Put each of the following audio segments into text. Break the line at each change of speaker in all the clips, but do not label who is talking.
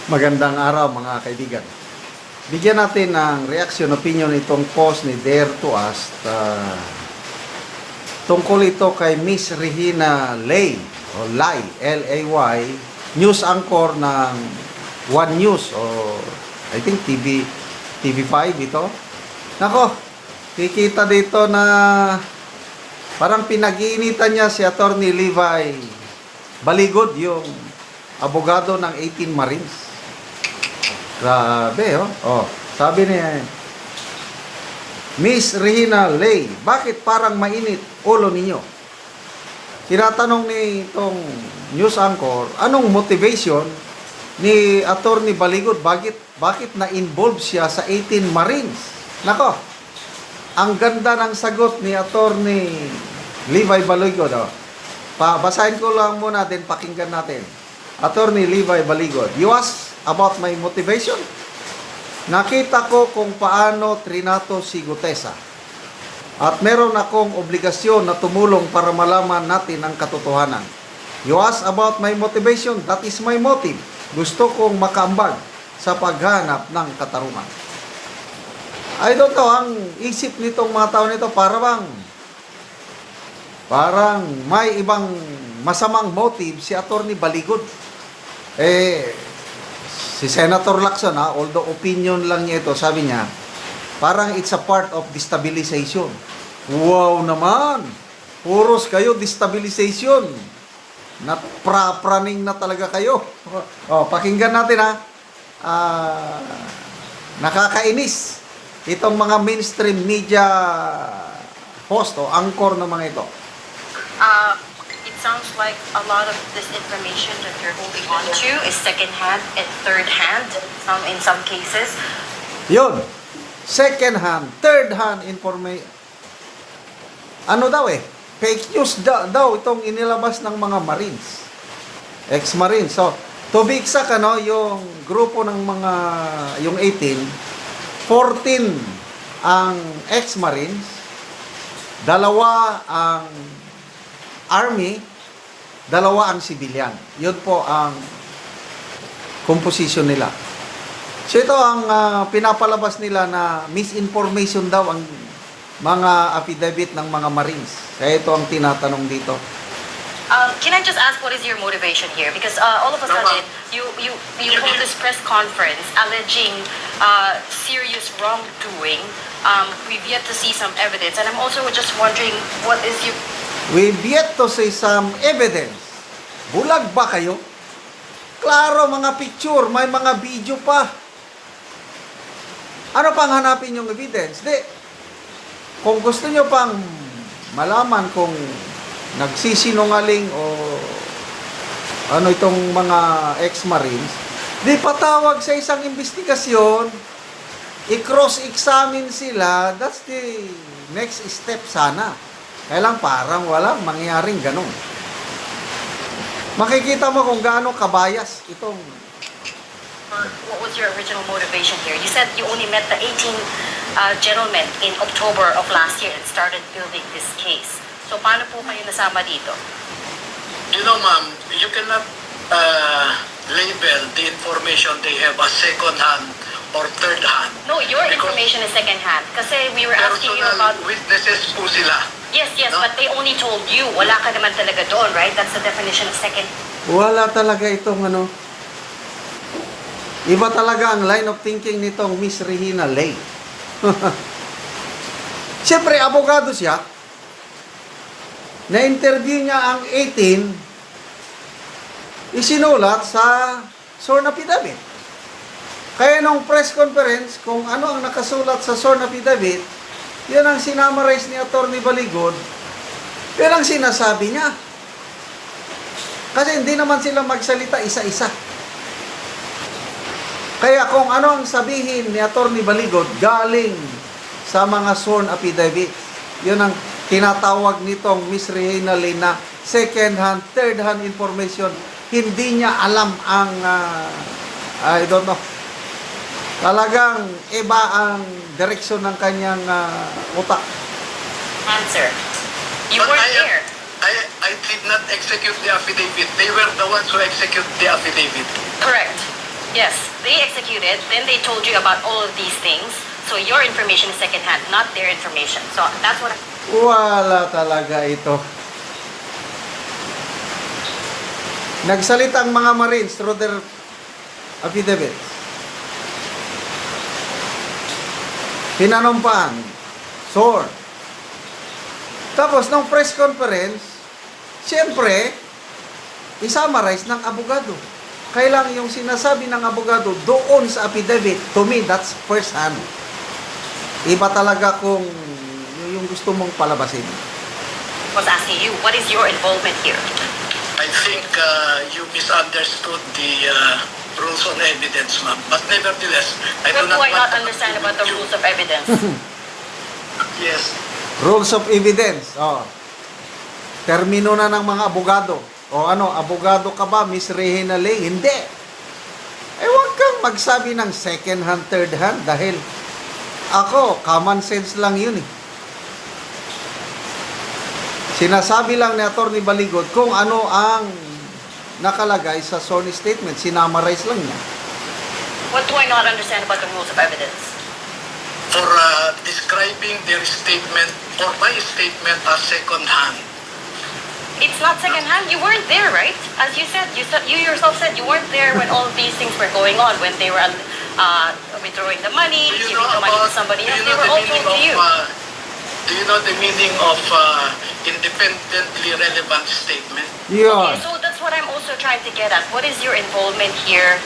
Magandang araw mga kaibigan. Bigyan natin ng reaction, opinion itong post ni Dare to Us. Tungkol ito kay Miss Regina Lay, o Lay, L-A-Y, news anchor ng One News, o I think TV5 ito. Nako, kikita dito na parang pinag-iinitan niya si Attorney Levi Baligod, yung abogado ng 18 Marines. Grabe, oh. Oh, sabi niya, Miss Regina Lay, bakit parang mainit ulo ninyo? Tinatanong ni itong news anchor, anong motivation ni Attorney Baligod? Bakit na-involve siya sa 18 Marines? Nako, ang ganda ng sagot ni Attorney Levi Baligod. Oh. Basahin ko lang muna, din pakinggan natin. Attorney Levi Baligod, you ask about my motivation? Nakita ko kung paano trinato si Gutesa. At meron akong obligasyon na tumulong para malaman natin ang katotohanan. You ask about my motivation? That is my motive. Gusto kong makaambag sa paghanap ng katarungan. I don't know, ang isip nitong mga tao nito parang may ibang masamang motive si Attorney Baligod. Si Senator Lacson, although opinion lang niya ito, sabi niya, parang it's a part of destabilization. Wow naman! Puros kayo destabilization. Praning na talaga kayo. Pakinggan natin nakakainis itong mga mainstream media host o anchor na mga ito.
It sounds like a lot of this information that you're holding on to is second-hand and third-hand in some cases.
Yun. Second-hand, third-hand information. Ano daw fake news daw itong inilabas ng mga Marines. Ex-Marines. So, to be exact, yung grupo ng mga, yung 18, 14 ang ex-Marines, 2 ang Army, 2 ang civilian. Yun po ang composition nila. So ito ang pinapalabas nila na misinformation daw ang mga affidavit ng mga Marines. Kaya ito ang tinatanong dito.
Can I just ask what is your motivation here? Because all of a sudden, you hold this press conference alleging serious wrongdoing. We've yet to see some evidence. And I'm also just wondering, what is your...
We've yet to see some evidence. Bulag ba kayo? Klaro, mga picture, may mga video pa. Ano pang hanapin yung evidence? Kung gusto nyo pang malaman kung nagsisinungaling o ano itong mga ex-Marines, patawag sa isang investigasyon, i-cross-examine sila, that's the next step sana. Kaya lang parang walang mangyaring ganun. Makikita mo kung gaano kabayas itong...
What was your original motivation here? You said you only met the 18 gentlemen in October of last year and started building this case. So paano po kayo nasama dito?
You know, ma'am, you cannot label the information they have as second-hand or third-hand.
No, your information is second-hand. Kasi we were asking you about...
witnesses po sila.
Yes,
no?
But they only told you. Wala ka naman talaga doon, right? That's the definition of second.
Wala talaga itong iba talaga ang line of thinking nitong Miss Regina Lay. Siyempre, abogado siya. Na-interview niya ang 18, isinulat sa sworn affidavit. Kaya nung press conference, kung ano ang nakasulat sa sworn affidavit, yun ang sinamarize ni Attorney Baligod, yun ang sinasabi niya. Kasi hindi naman sila magsalita isa-isa. Kaya kung ano ang sabihin ni Attorney Baligod, galing sa mga sworn affidavit, yun ang tinatawag nitong Miss Regina Lay na second-hand, third-hand information. Hindi niya alam ang, I don't know, talagang iba ang direksyon ng kanyang utak.
Answer. You weren't there.
I did not execute the affidavit. They were the ones who execute the affidavit.
Correct. Yes, they executed, then they told you about all of these things. So your information is secondhand, not their information. So that's what I...
Wala talaga ito. Nagsalita ang mga Marines through their affidavits. Pinanumpaan. Sword. Tapos, nung press conference, siyempre, isummarize ng abogado. Kailang yung sinasabi ng abogado doon sa affidavit, to me, that's first hand. Iba talaga kung yung gusto mong palabasin.
was asking you, what is your involvement here?
I think you misunderstood the rules on evidence, ma'am. But nevertheless, I do
What do
not
I
want
not
to
understand
continue
about the
with you.
rules of evidence?
Yes.
Rules of evidence. Oh. Termino na ng mga abogado. O ano, abogado ka ba, Miss Regina Lee? Hindi. Eh, huwag kang magsabi ng second hand, third hand dahil ako, common sense lang yun eh. Sinasabi lang ni Atty. Baligod kung ano ang nakalagay sa sworn statement. Sinamarize lang niya.
What do I not understand about the rules of evidence?
For describing their statement or my statement as second hand.
It's not secondhand. You weren't there, right? As you said, you yourself said you weren't there when all of these things were going on, when they were withdrawing the money,
Do you
giving
know
the money to
about,
somebody
do
else.
you
They
know
were
the
all
meaning
told to you.
do you know the meaning of independently relevant statement?
Okay,
Yun.
so that's what I'm also trying to get at. What is your involvement here?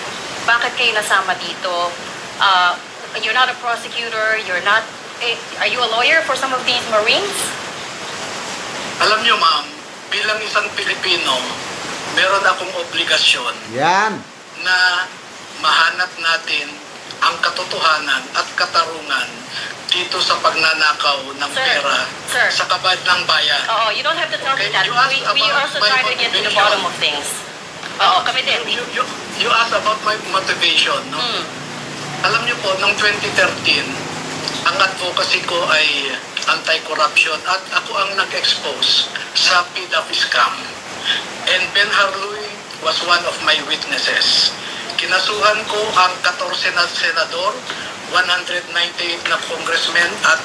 Bakit kayo nasama dito? You're not a prosecutor. You're not. Are you a lawyer for some of these Marines?
Alam niyo, ma'am, bilang isang Pilipino, meron akong obligasyon
Yan.
na mahanap natin ang katotohanan at katarungan dito sa pagnanakaw ng
Sir,
pera
sir.
sa kabad ng bayan.
Oo, you don't have to tell me
Okay,
that.
you asked
We
about
also
my
try to get to the
motivation.
bottom of things. Oo, kami din.
You asked about my motivation, no?
Hmm.
Alam niyo po, noong 2013, ang advocacy ko ay anti-corruption at ako ang nag-expose sa PDAP scam. And Ben Harluy was one of my witnesses. Kinasuhan ko ang 14 na senador, 198 na congressmen at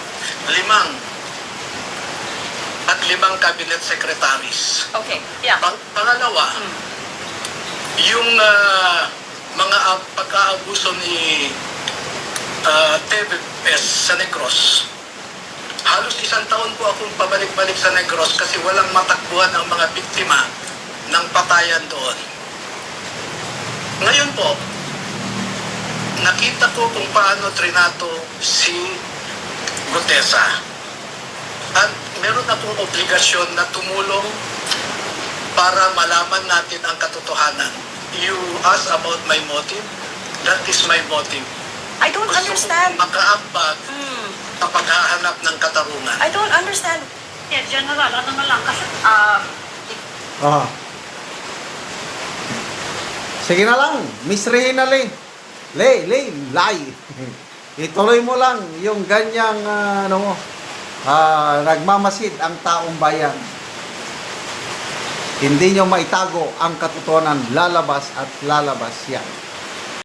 limang cabinet secretaries.
Okay, yeah.
Pangalawa, yung mga pagkaabuso ni TVS sa Negros. Halos isang taon po akong pabalik-balik sa Negros kasi walang matakbuhan ang mga biktima ng patayan doon. Ngayon po, nakita ko kung paano trinato si Gutesa. At meron akong obligasyon na tumulong para malaman natin ang katotohanan. You ask about my motive? That is my motive.
I don't
Gusto
understand.
kong makaambag sa paghahanap ng katarungan.
I don't understand.
Yeah, General, ano na lang, kasi
Oh. Sige na lang, Miss Regina Lee. Lay. Ituloy mo lang yung ganyang nagmamasid ang taong bayan. Hindi nyo maitago ang katotohanan, lalabas at lalabas yan.